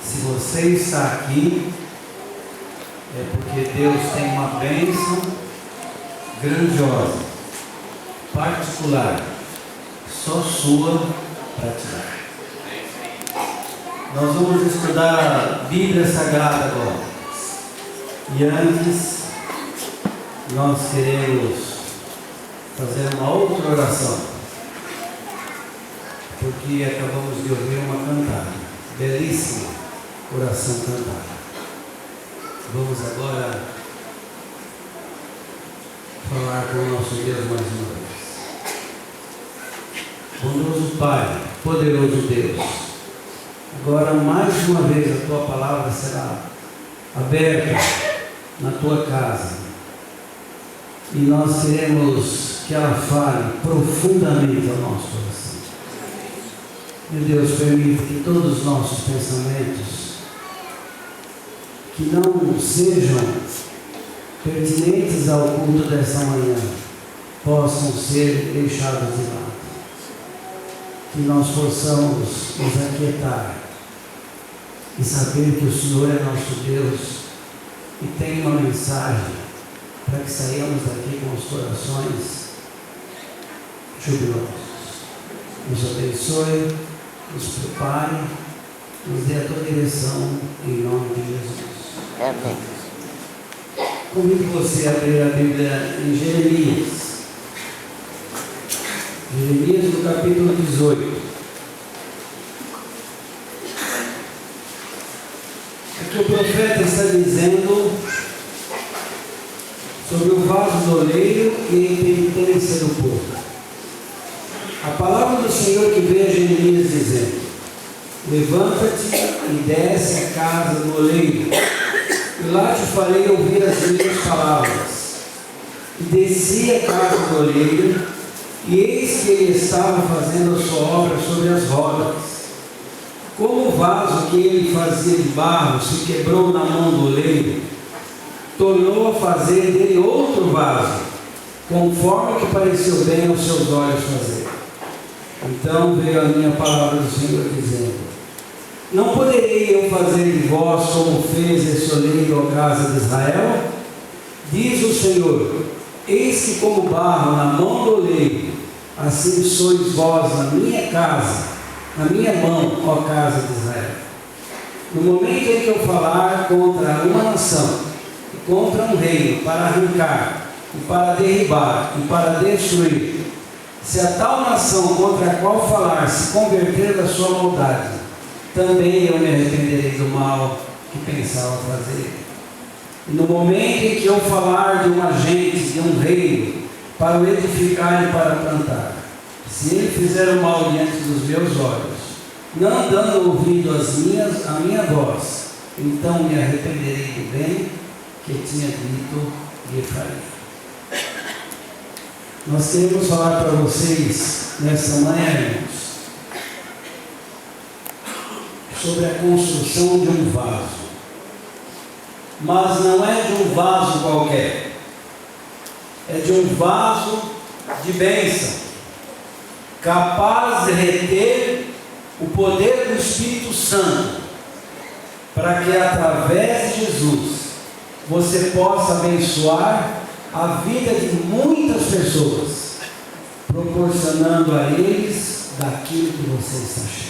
Se você está aqui, é porque Deus tem uma bênção grandiosa, particular, só sua para te dar. Nós vamos estudar a Bíblia Sagrada agora. E antes, nós queremos fazer uma outra oração, porque acabamos de ouvir uma cantada, belíssima oração cantada. Vamos agora falar com o nosso Deus mais uma vez. Bondoso Pai, poderoso Deus, agora mais uma vez a Tua palavra será aberta na Tua casa, e nós queremos que ela fale profundamente ao nosso coração. Meu Deus, permite que todos os nossos pensamentos que não sejam pertinentes ao culto dessa manhã possam ser deixados de lado. Que nós possamos nos aquietar e saber que o Senhor é nosso Deus e tem uma mensagem para que saiamos daqui com os corações jubilosos. Nos abençoe, nos prepare, nos dê a tua direção em nome de Jesus. Amém. Convido você a abrir a Bíblia em Jeremias. Jeremias no capítulo 18. Aqui o profeta está dizendo sobre o vaso do oleiro e a impenitência do povo. A palavra do Senhor que veio a Jeremias dizendo: levanta-te e desce a casa do oleiro, e lá te farei ouvir as minhas palavras. E desci a casa do oleiro, e eis que ele estava fazendo a sua obra sobre as rodas. Como o vaso que ele fazia de barro se quebrou na mão do oleiro, tornou a fazer dele outro vaso, conforme que pareceu bem aos seus olhos fazer. Então veio a minha palavra do Senhor dizendo: não poderei eu fazer de vós como fez esse oleiro à casa de Israel? Diz o Senhor: eis que como barro na mão do oleiro, assim sois vós na minha casa, na minha mão, ó casa de Israel. No momento em que eu falar contra uma nação e contra um reino, para arrancar, e para derribar, e para destruir, se a tal nação contra a qual falar se converter da sua maldade, também eu me arrependerei do mal que pensava fazer. E no momento em que eu falar de uma gente, de um reino, para o edificar e para plantar, se ele fizer o mal diante dos meus olhos, não dando ouvido à minha voz, então me arrependerei do bem que tinha dito e farei. Nós queremos falar para vocês nessa manhã, irmãos, sobre a construção de um vaso. Mas não é de um vaso qualquer, é de um vaso de bênção, capaz de reter o poder do Espírito Santo, para que através de Jesus você possa abençoar a vida de muitas pessoas, proporcionando a eles daquilo que você está cheio.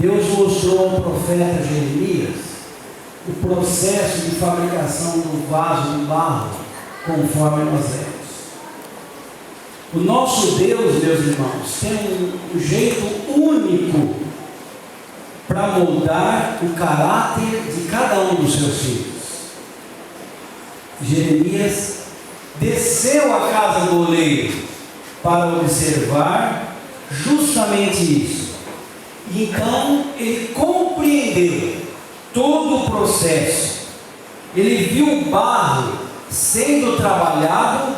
Deus mostrou ao profeta Jeremias o processo de fabricação do vaso de barro, conforme nós vemos. O nosso Deus, meus irmãos, tem um jeito único para moldar o caráter de cada um dos seus filhos. Jeremias desceu à casa do oleiro para observar justamente isso. E então ele compreendeu todo o processo. Ele viu o barro sendo trabalhado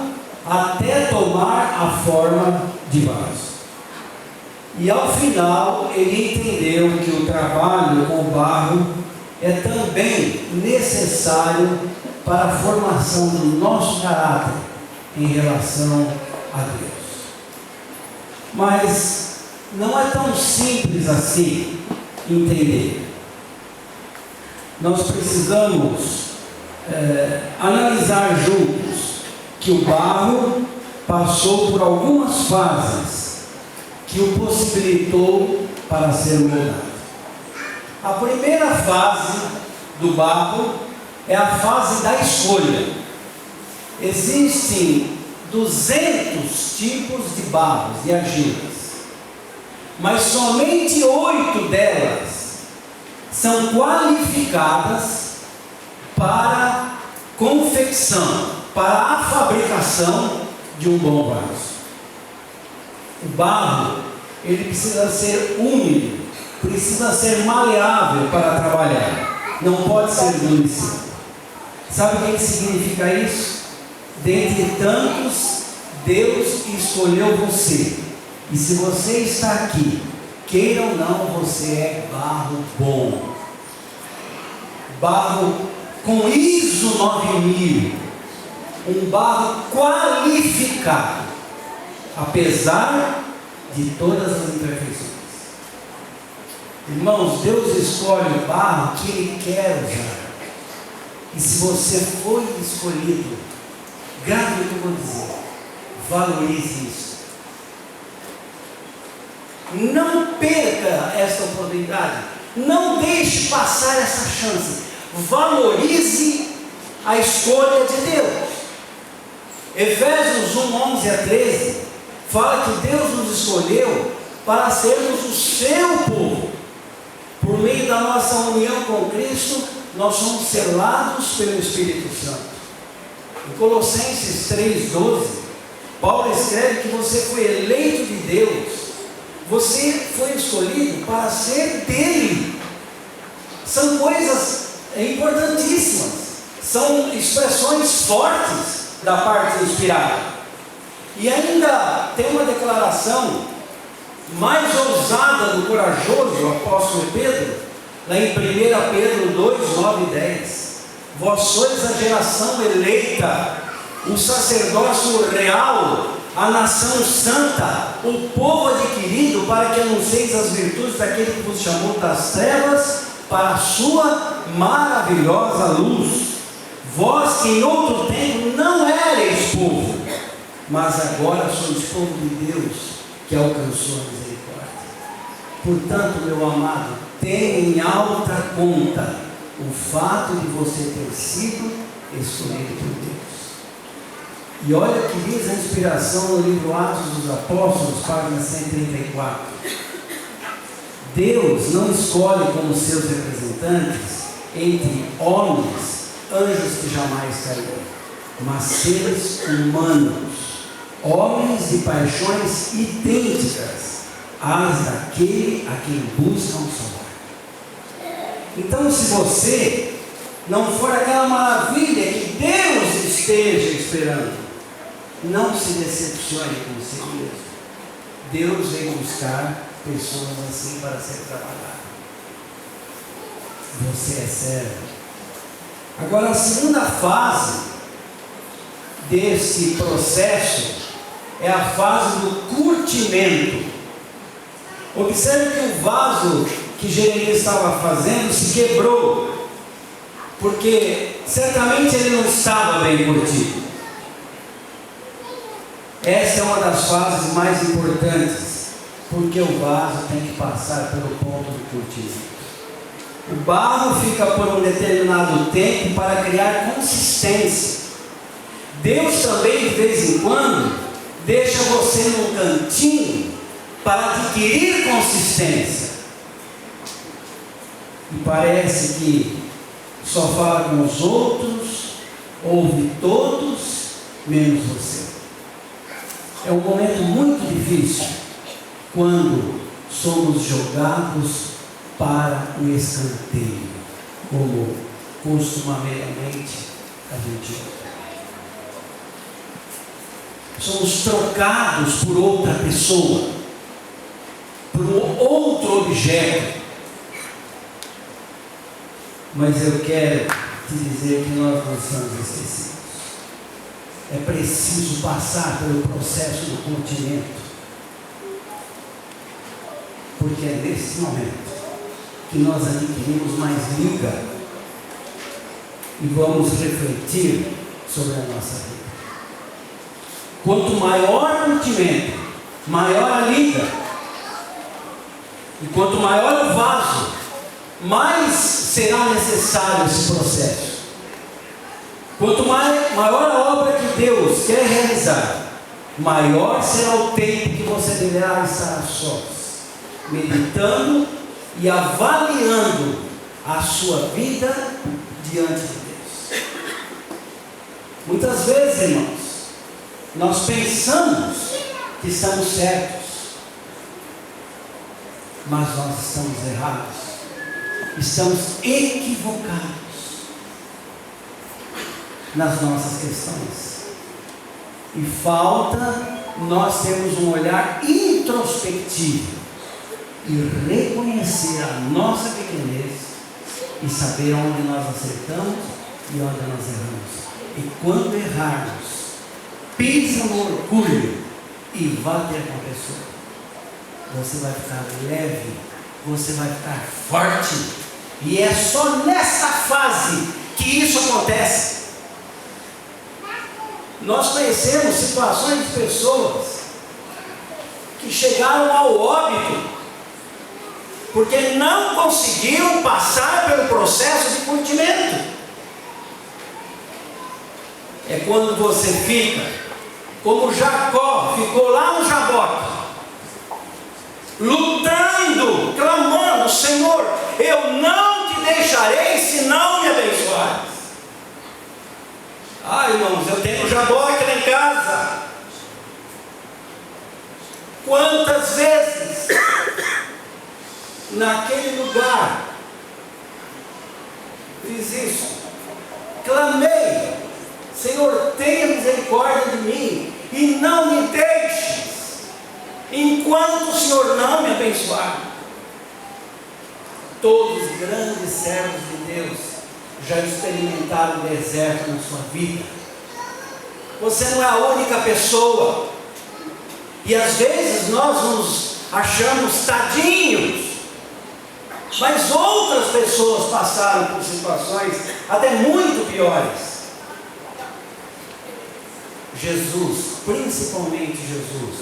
até tomar a forma de vaso. E ao final ele entendeu que o trabalho com o barro é também necessário para a formação do nosso caráter em relação a Deus. Mas não é tão simples assim entender. Nós precisamos analisar juntos que o barro passou por algumas fases que o possibilitou para ser moldado. A primeira fase do barro é a fase da escolha. Existem 200 tipos de barros e argilas, mas somente 8 delas são qualificadas para confecção, para a fabricação de um bom vaso. O barro, ele precisa ser úmido, precisa ser maleável para trabalhar, não pode ser endurecido. Sabe o que significa isso? Dentre tantos, Deus escolheu você, e se você está aqui, queira ou não, você é barro bom, barro com ISO 9000, um barro qualificado, apesar de todas as imperfeições. Irmãos, Deus escolhe o barro que Ele quer usar, e se você foi escolhido, grave o que eu vou dizer, valorize isso. Não perca esta oportunidade, não deixe passar essa chance, valorize a escolha de Deus. Efésios 1:11-13 fala que Deus nos escolheu para sermos o seu povo. Por meio da nossa união com Cristo, nós somos selados pelo Espírito Santo. Em Colossenses 3:12, Paulo escreve que você foi eleito de Deus, você foi escolhido para ser dele. São coisas importantíssimas, são expressões fortes da parte inspirada. E ainda tem uma declaração mais ousada do corajoso apóstolo Pedro, lá em 1 Pedro 2:9-10. Vós sois a geração eleita, o sacerdócio real, a nação santa, o povo adquirido, para que anuncieis as virtudes daquele que vos chamou das trevas para a sua maravilhosa luz. Vós que em outro tempo não erais povo, mas agora sois povo de Deus, que alcançou a misericórdia. Portanto, meu amado, tenha em alta conta o fato de você ter sido escolhido por Deus. E olha o que diz a inspiração no livro Atos dos Apóstolos, página 134. Deus não escolhe como seus representantes entre homens, anjos que jamais cairão, mas seres humanos, homens de paixões idênticas às daquele a quem buscam salvar. Então, se você não for aquela maravilha que Deus esteja esperando, não se decepcione com si mesmo. Deus vem buscar pessoas assim para ser trabalhadas. Você é servo. Agora, a segunda fase desse processo é a fase do curtimento. Observe que o vaso que Jeremias estava fazendo se quebrou, porque certamente ele não estava bem curtido. Essa é uma das fases mais importantes, porque o vaso tem que passar pelo ponto do curtimento. O barro fica por um determinado tempo para criar consistência. Deus também, de vez em quando, deixa você num cantinho para adquirir consistência. E parece que só fala com os outros, ouve todos, menos você. É um momento muito difícil quando somos jogados para o escanteio, como costumeiramente a gente ouve. Somos trocados por outra pessoa, por um outro objeto. Mas eu quero te dizer que nós não estamos esquecidos. É preciso passar pelo processo do curtimento, porque é nesse momento que nós adquirimos mais liga e vamos refletir sobre a nossa vida. Quanto maior o curtimento, maior a liga, e quanto maior o vaso, mais será necessário esse processo. Quanto maior a obra que Deus quer realizar, maior será o tempo que você deverá estar a sós, meditando e avaliando a sua vida diante de Deus. Muitas vezes, irmãos, nós pensamos que estamos certos, mas nós estamos errados, estamos equivocados nas nossas questões. E falta nós termos um olhar introspectivo e reconhecer a nossa pequenez e saber onde nós acertamos e onde nós erramos. E quando errarmos, pisa no orgulho e vá ter com a pessoa. Você vai ficar leve, você vai ficar forte. E é só nessa fase que isso acontece. Nós conhecemos situações de pessoas que chegaram ao óbito porque não conseguiram passar pelo processo de curtimento. É quando você fica como Jacó ficou lá no Jaboque, lutando, clamando: Senhor, eu não te deixarei se não me abençoares. Ah, irmãos, eu tenho Jaboque lá em casa. Quantas vezes naquele lugar fiz isso, clamei: Senhor, tenha misericórdia de mim e não me deixes enquanto o Senhor não me abençoar. Todos os grandes servos de Deus já experimentaram o deserto na sua vida. Você não é a única pessoa. E às vezes nós nos achamos tadinhos, mas outras pessoas passaram por situações até muito piores. Jesus, principalmente Jesus,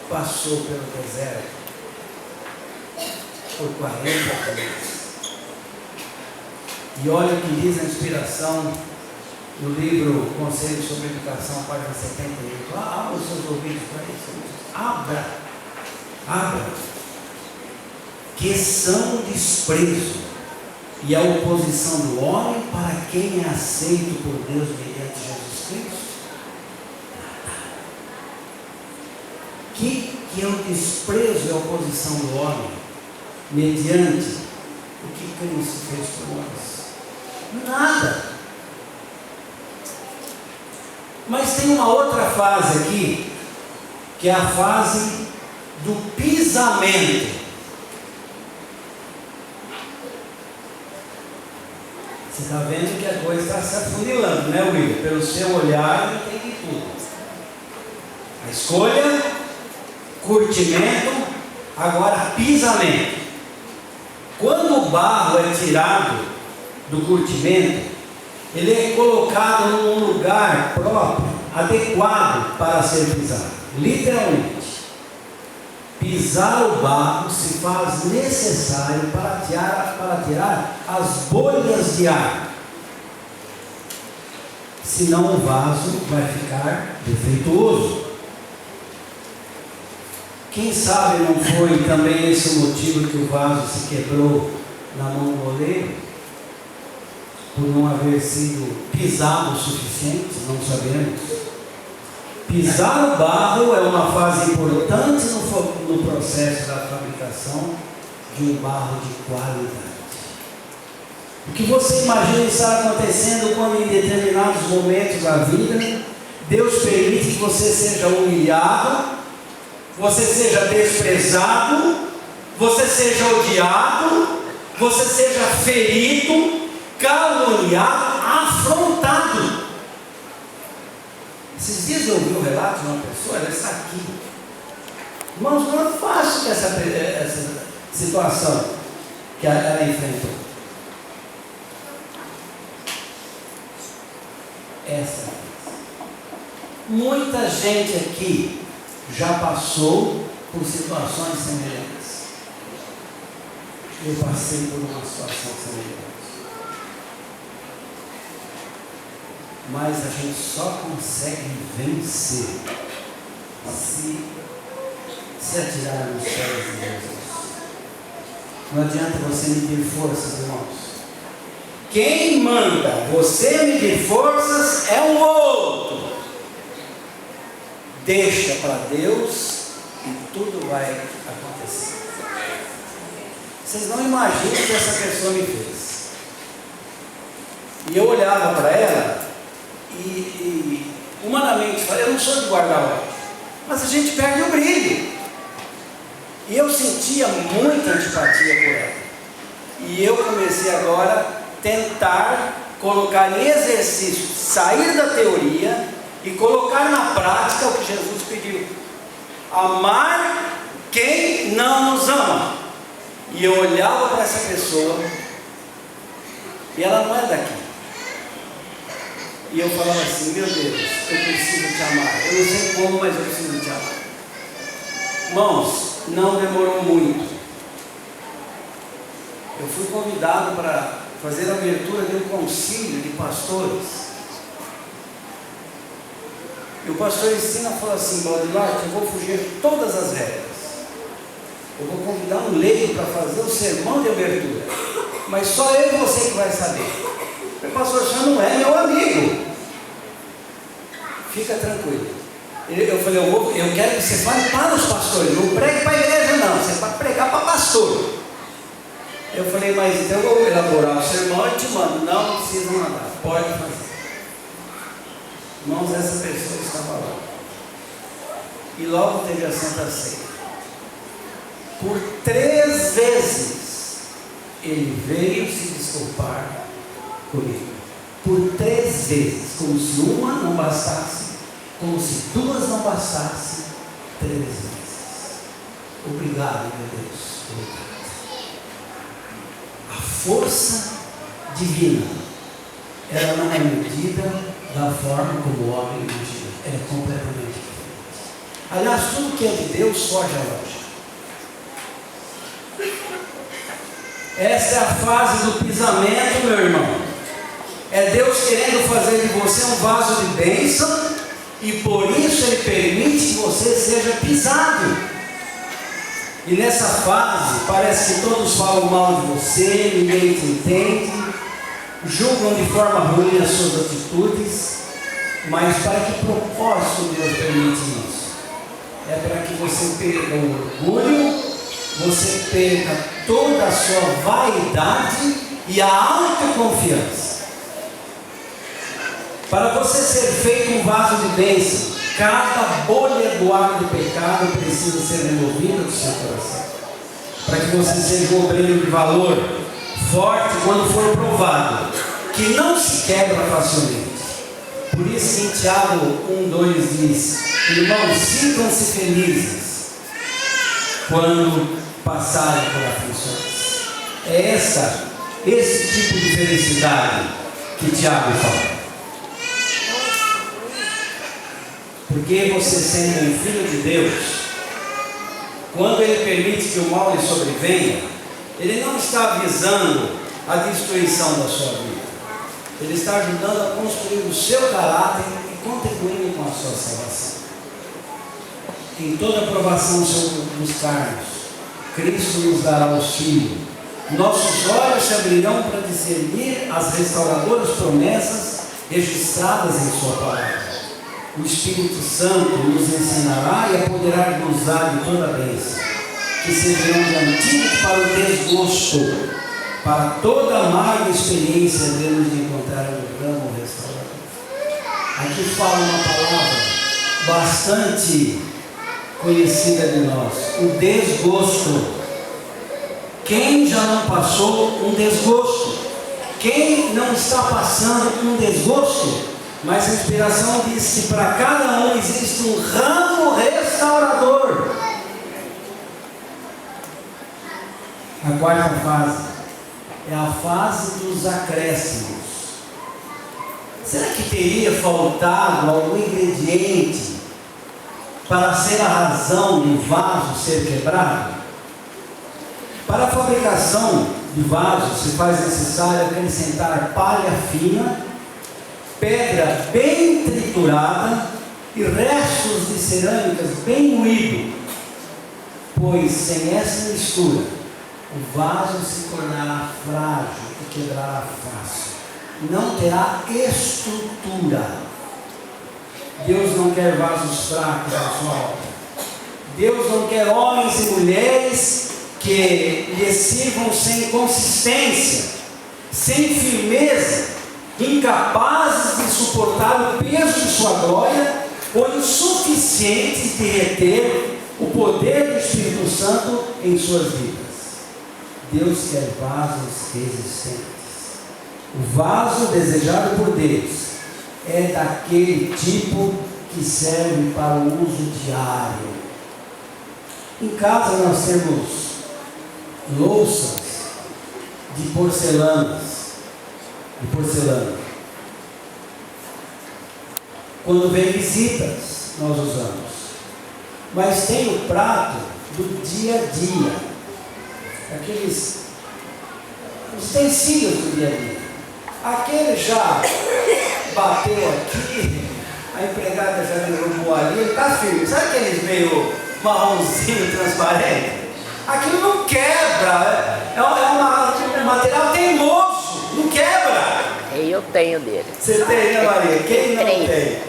passou pelo deserto por 40 anos. E olha o que diz a inspiração no livro Conselho sobre Educação, página 78. Abra os seus ouvidos para isso. Abra. Que são o desprezo e a oposição do homem para quem é aceito por Deus mediante Jesus Cristo. Que é o desprezo e a oposição do homem mediante o que Cristo fez por nós? Nada. Mas tem uma outra fase aqui, que é a fase do pisamento. Você está vendo que a coisa está se afunilando, né, William? Pelo seu olhar, eu entendi tudo. A escolha, curtimento, agora pisamento. Quando o barro é tirado do curtimento, ele é colocado num lugar próprio, adequado para ser pisado. Literalmente, pisar o barro se faz necessário para tirar as bolhas de ar, senão o vaso vai ficar defeituoso. Quem sabe não foi também esse o motivo que o vaso se quebrou na mão do oleiro? Por não haver sido pisado o suficiente, não sabemos. Pisar o barro é uma fase importante no processo da fabricação de um barro de qualidade. O que você imagina estar acontecendo quando em determinados momentos da vida Deus permite que você seja humilhado, você seja desprezado, você seja odiado, você seja ferido, caluniado, afrontado. Esses dias eu ouvi um relato de uma pessoa, ela está aqui. Irmãos, não é fácil essa situação. que ela enfrentou. Essa é. Muita gente aqui já passou por situações semelhantes. Eu passei por uma situação semelhante. Mas a gente só consegue vencer se atirar nos pés de Jesus. Não adianta você medir forças, irmãos. Quem manda você medir forças é um outro. Deixa para Deus e tudo vai acontecer. Vocês não imaginam o que essa pessoa me fez. E eu olhava para ela e humanamente falei, eu não sou de guardar ódio, mas a gente perde o brilho. E eu sentia muita antipatia por ela. E eu comecei agora a tentar colocar em exercício, sair da teoria e colocar na prática o que Jesus pediu: amar quem não nos ama. E eu olhava para essa pessoa e ela não é daqui. E eu falava assim, meu Deus, eu preciso te amar. Eu não sei como, mas eu preciso te amar. Irmãos, não demorou muito. Eu fui convidado para fazer a abertura de um concílio de pastores. E o pastor ensina falou assim, Valdemar, eu vou fugir de todas as regras. Eu vou convidar um leigo para fazer o sermão de abertura. Mas só eu e você que vai saber. O pastor, o senhor não é meu amigo. Fica tranquilo. Eu falei, eu quero que você fale para os pastores. Não pregue para a igreja não, você vai pregar para pastor. Eu falei, mas então eu vou elaborar o sermão e te mando. Não precisa mandar, pode fazer. Irmãos, essa pessoa estava lá. E logo teve a Santa Ceia. Por 3 vezes ele veio se desculpar comigo. Por 3 vezes, como se uma não bastasse, como se 2 não bastassem, 3 vezes. Obrigado, meu Deus. Obrigado. A força divina, ela não é medida da forma como o homem imagina. Ela é completamente diferente. Aliás, tudo que é de Deus foge à lógica. Essa é a fase do pisamento, meu irmão. É Deus querendo fazer de você um vaso de bênção, e por isso Ele permite que você seja pisado. E nessa fase, parece que todos falam mal de você, ninguém te entende, julgam de forma ruim as suas atitudes, mas para que propósito Deus permite isso? É para que você perca o orgulho, você perca toda a sua vaidade e a autoconfiança. Para você ser feito um vaso de bênção, cada bolha do ar do pecado precisa ser removida do seu coração, para que você seja um obreiro de valor, forte quando for provado, que não se quebra facilmente. Por isso em Tiago 1:2 diz: irmãos, sintam-se felizes quando passarem por aflições. É esse tipo de felicidade que Tiago fala. Porque você, sendo um filho de Deus, quando Ele permite que o mal lhe sobrevenha, Ele não está visando a destruição da sua vida. Ele está ajudando a construir o seu caráter e contribuindo com a sua salvação. Em toda provação nos cargos, Cristo nos dará auxílio. Nossos olhos se abrirão para discernir as restauradoras promessas registradas em sua palavra. O Espírito Santo nos ensinará e apoderará de nos dar de toda a bênção, que servirão de antídoto para o desgosto, para toda amarga experiência devemos de encontrar um ramo restaurador. Aqui fala uma palavra bastante conhecida de nós: o desgosto. Quem já não passou um desgosto? Quem não está passando um desgosto? Mas a inspiração diz que para cada um existe um ramo restaurador. A quarta fase é a fase dos acréscimos. Será que teria faltado algum ingrediente para ser a razão do vaso ser quebrado? Para a fabricação de vasos se faz necessário acrescentar palha fina, pedra bem triturada e restos de cerâmicas bem moídos, pois sem essa mistura o vaso se tornará frágil e quebrará fácil, não terá estrutura. Deus não quer vasos fracos na sua obra. Deus não quer homens e mulheres que lhe sirvam sem consistência, sem firmeza, incapazes de suportar o peso de sua glória ou insuficientes de reter o poder do Espírito Santo em suas vidas. Deus quer vasos resistentes. O vaso desejado por Deus é daquele tipo que serve para o uso diário. Em casa nós temos louças de porcelana. Quando vem visitas, nós usamos. Mas tem o prato do dia a dia, aqueles utensílios do dia a dia. Aquele já bateu aqui, a empregada já derrubou ali, ele está firme. Sabe aqueles meio marronzinho transparente? Aquilo não quebra, é um material teimoso, não quebra. Eu tenho dele. Você tem, né, Maria? Quem não tem?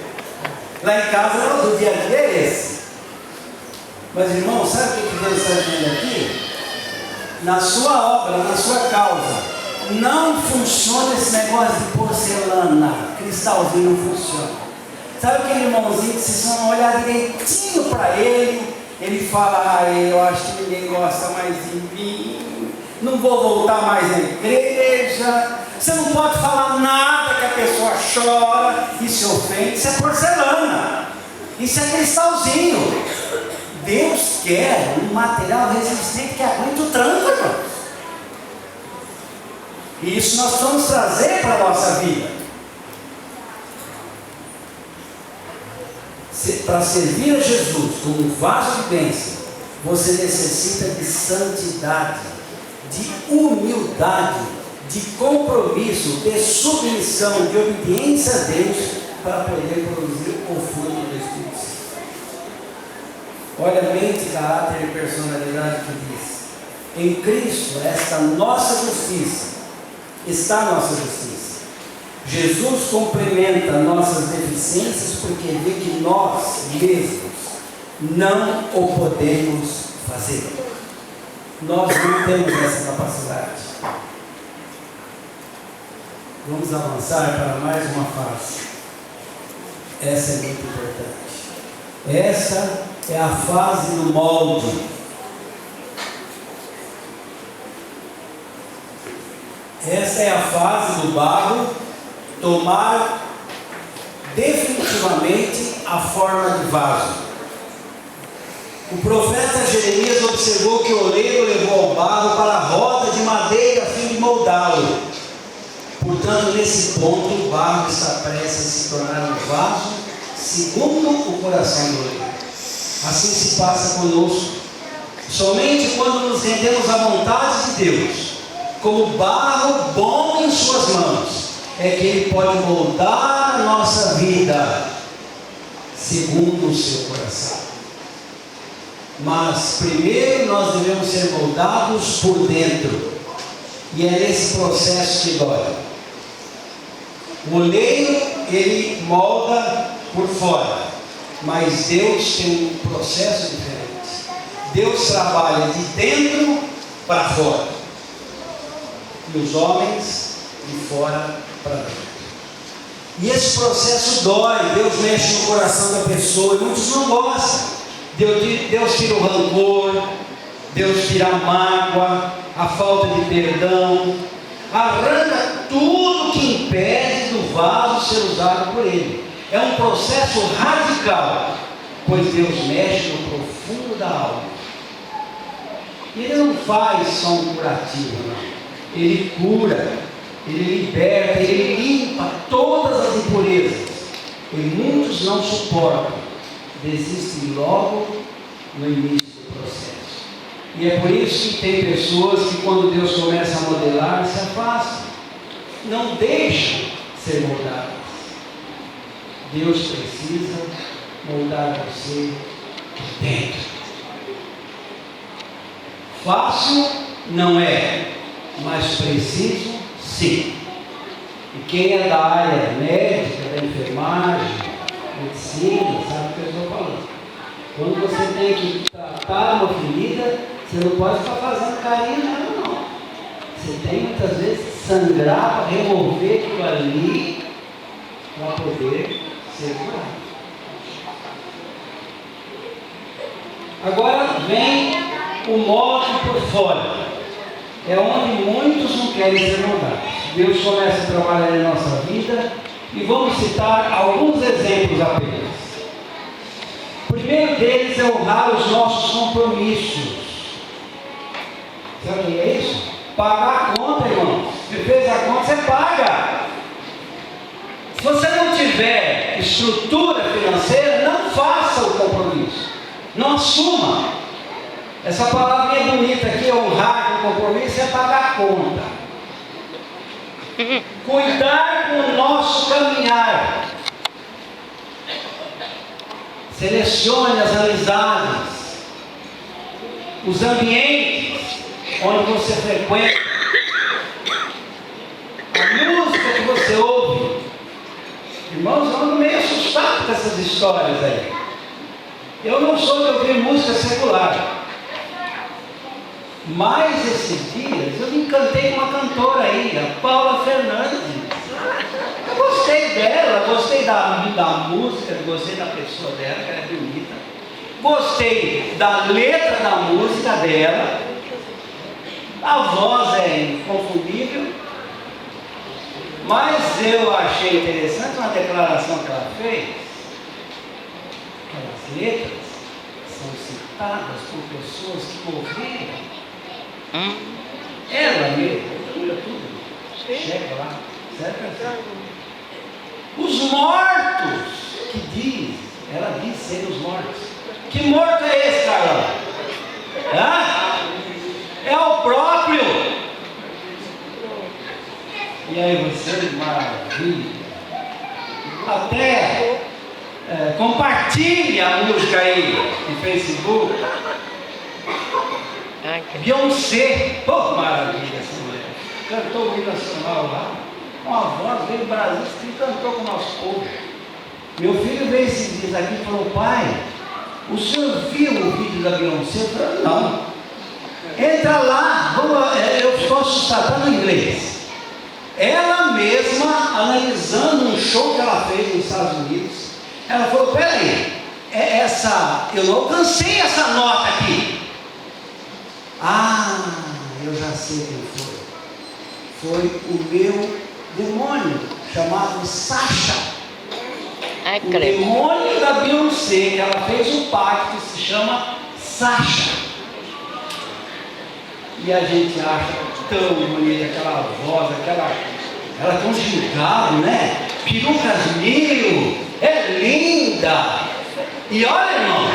Lá em casa, o dia a dia é esse. Mas, irmão, sabe o que Deus está dizendo aqui? Na sua obra, na sua causa, não funciona esse negócio de porcelana, cristalzinho não funciona. Sabe aquele irmãozinho que se você não olhar direitinho para ele, ele fala, eu acho que ninguém gosta mais de mim, não vou voltar mais na igreja. Você não pode falar nada que a pessoa chora e se ofende. Isso é porcelana, isso é cristalzinho. Deus quer um material resistente que aguente o tranco, irmãos. E isso nós vamos trazer para a nossa vida. Para servir a Jesus como um vaso de bênção, você necessita de santidade, de humildade, de compromisso, de submissão, de obediência a Deus, para poder produzir o fruto do Espírito Santo. Olha a mente, caráter e personalidade que diz: em Cristo, esta nossa justiça, está a nossa justiça. Jesus complementa nossas deficiências porque vê que nós mesmos não o podemos fazer. Nós não temos essa capacidade. Vamos avançar para mais uma fase. Essa é muito importante. Essa é a fase do molde. Essa é a fase do barro tomar definitivamente a forma de vaso. O profeta Jeremias observou que o oleiro levou ao barro para a roda de madeira a fim de moldá-lo. Portanto, nesse ponto, o barro está prestes a se tornar um vaso segundo o coração do oleiro. Assim se passa conosco. Somente quando nos rendemos à vontade de Deus, como barro bom em suas mãos, é que Ele pode moldar a nossa vida segundo o seu coração. Mas primeiro nós devemos ser moldados por dentro, e é nesse processo que dói. O oleiro, ele molda por fora, mas Deus tem um processo diferente. Deus trabalha de dentro para fora, e os homens de fora para dentro. E esse processo dói. Deus mexe no coração da pessoa e muitos não gostam. Deus tira o rancor, Deus tira a mágoa, a falta de perdão, arranca tudo que impede do vaso ser usado por Ele. É um processo radical, pois Deus mexe no profundo da alma. Ele não faz só um curativo, não. Ele cura, ele liberta, ele limpa todas as impurezas. E muitos não suportam, desistem logo no início do processo. E é por isso que tem pessoas que, quando Deus começa a modelar, se afastam, não deixam ser moldadas. Deus precisa moldar você por dentro. Fácil não é, mas preciso sim. E quem é da área médica, da enfermagem, medicina, sabe o que eu estou falando. Quando você tem que tratar uma ferida, você não pode ficar fazendo carinho nela, não. Você tem muitas vezes que sangrar para remover aquilo ali, para poder ser curado. Agora vem o modo por fora. É onde muitos não querem ser moldados. Deus começa a trabalhar em nossa vida e vamos citar alguns exemplos apenas. O primeiro deles é honrar os nossos compromissos. Sabe o que é isso? Pagar a conta, irmãos. Você fez a conta, você paga. Se você não tiver estrutura financeira, não faça o compromisso. Não assuma. Essa palavra é bonita aqui, honrar com compromisso, é pagar a conta. Cuidar com o nosso caminhar. Selecione as amizades, os ambientes onde você frequenta, a música que você ouve. Irmãos, eu ando meio assustado com essas histórias aí. Eu não sou de ouvir música secular. Mas esses dias eu me encantei com uma cantora aí, a Paula Fernandes. Eu gostei dela, gostei da música, gostei da pessoa dela, que ela é bonita. Gostei da letra da música dela. A voz é inconfundível. Mas eu achei interessante uma declaração que ela fez. Aquelas letras são citadas por pessoas que morreram. Ela mesmo, tudo. Chega lá, certo? Os mortos que diz, ela diz ser os mortos. Que morto é esse, Carol? É o próprio. E aí você, maravilha. Até compartilhe a música aí no Facebook. Beyoncé, maravilha essa mulher. Cantou o hino nacional lá, com a voz, veio do Brasil e cantou com o nosso povo. Meu filho veio esses dias aqui e falou: pai, o senhor viu o vídeo da Beyoncé? Eu falei: não. Entra lá, eu estou assustado no inglês. Ela mesma, analisando um show que ela fez nos Estados Unidos, ela falou: peraí, eu não alcancei essa nota aqui. Eu já sei quem foi. Foi o meu demônio, chamado Sasha. O demônio da Beyoncé, que ela fez um pacto, se chama Sasha. E a gente acha tão bonita aquela voz, ela com gingado, né? Perucas mil, é linda. E olha, irmão,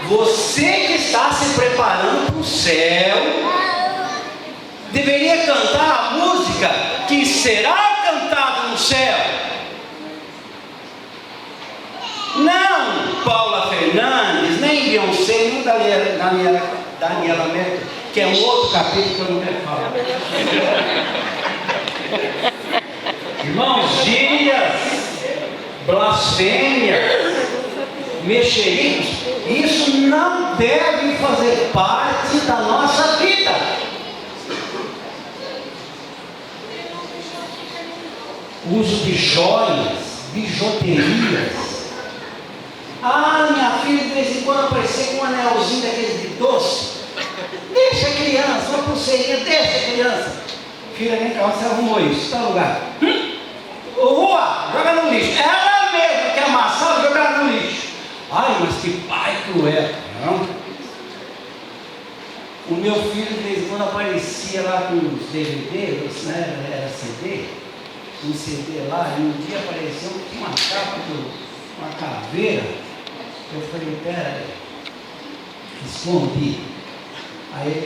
você que está se preparando para o céu, deveria cantar a música que será cantada no céu. Não Paula Fernandes, nem Beyoncé, nem Daniela Merkel, que é um outro capítulo que eu não quero falar. Irmãos, gírias, blasfêmia, mexeritos, isso não deve fazer parte da nossa vida. Uso de joias, bijuterias. Minha filha de vez em quando aparecer com um anelzinho daqueles de doce. Deixa a criança, uma pulseirinha, deixa a criança. Filha, vem cá, onde você arrumou isso? Está no lugar? Rua, joga no lixo. Ela mesma quer amassar, jogar no lixo. Mas que pai cruel. Não. O meu filho de vez em quando aparecia lá com os DVDs, né? Era CD, um CD lá, e um dia apareceu com uma capa, uma caveira. Eu falei, pera aí, escondi. Aí